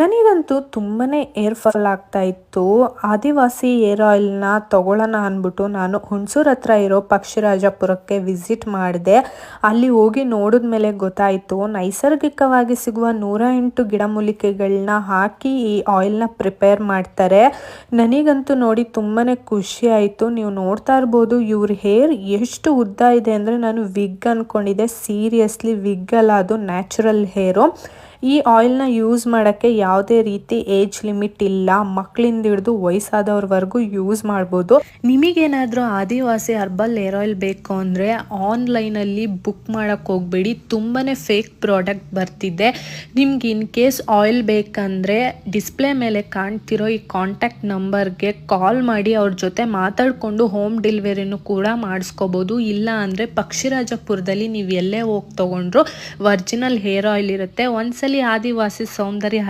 ನನಗಂತೂ ತುಂಬನೇ hair fall ಆಗ್ತಾ ಇತ್ತು. ಆದಿವಾಸಿ ಏರ್ ಆಯಿಲ್ನ ತಗೊಳ್ಳೋಣ ಅಂದ್ಬಿಟ್ಟು ನಾನು ಹುಣಸೂರು ಹತ್ರ ಇರೋ ಪಕ್ಷಿರಾಜಪುರಕ್ಕೆ ವಿಸಿಟ್ ಮಾಡಿದೆ. ಅಲ್ಲಿ ಹೋಗಿ ನೋಡಿದ್ಮೇಲೆ ಗೊತ್ತಾಯಿತು, ನೈಸರ್ಗಿಕವಾಗಿ ಸಿಗುವ 108 ಗಿಡಮೂಲಿಕೆಗಳನ್ನ ಹಾಕಿ ಈ ಆಯಿಲ್ನ ಪ್ರಿಪೇರ್ ಮಾಡ್ತಾರೆ. ನನಗಂತೂ ನೋಡಿ ತುಂಬಾನೇ ಖುಷಿ ಆಯಿತು. ನೀವು ನೋಡ್ತಾ ಇರ್ಬೋದು ಇವ್ರ ಹೇರ್ ಎಷ್ಟು ಉದ್ದ ಇದೆ ಅಂದರೆ ನಾನು ವಿಗ್ ಅಂದ್ಕೊಂಡಿದ್ದೆ. ಸೀರಿಯಸ್ಲಿ ವಿಗ್ ಅಲ್ಲ, ಅದು ನ್ಯಾಚುರಲ್ ಹೇರು. ಈ ಆಯಿಲ್ನ ಯೂಸ್ ಮಾಡೋಕ್ಕೆ ಯಾವುದೇ ರೀತಿ ಏಜ್ ಲಿಮಿಟ್ ಇಲ್ಲ. ಮಕ್ಕಳಿಂದ ಹಿಡಿದು ವಯಸ್ಸಾದವ್ರವರೆಗೂ ಯೂಸ್ ಮಾಡ್ಬೋದು. ನಿಮಗೇನಾದರೂ ಆದಿವಾಸಿ ಹರ್ಬಲ್ ಏರ್ ಆಯಿಲ್ ಬೇಕು ಅಂದರೆ ಆನ್ಲೈನಲ್ಲಿ ಬುಕ್ ಮಾಡೋಕ್ಕೆ ಹೋಗಬೇಡಿ. ತುಂಬಾ ಫೇಕ್ ಪ್ರಾಡಕ್ಟ್ ಬರ್ತಿದೆ. ನಿಮ್ಗೆ ಇನ್ ಕೇಸ್ ಆಯಿಲ್ ಬೇಕಂದರೆ ಡಿಸ್ಪ್ಲೇ ಮೇಲೆ ಕಾಣ್ತಿರೋ ಈ ಕಾಂಟ್ಯಾಕ್ಟ್ ನಂಬರ್ಗೆ ಕಾಲ್ ಮಾಡಿ ಅವ್ರ ಜೊತೆ ಮಾತಾಡಿಕೊಂಡು ಹೋಮ್ ಡೆಲಿವರಿನೂ ಕೂಡ ಮಾಡಿಸ್ಕೋಬೋದು. ಇಲ್ಲ ಅಂದರೆ ಪಕ್ಷಿರಾಜಪುರದಲ್ಲಿ ನೀವು ಎಲ್ಲೇ ಹೋಗಿ ತೊಗೊಂಡ್ರು ಒರಿಜಿನಲ್ ಹೇರ್ ಆಯಿಲ್ ಇರುತ್ತೆ. ಒಂದ್ಸಲಿ ಆದಿವಾಸಿ ಸೌಂದರ್ಯ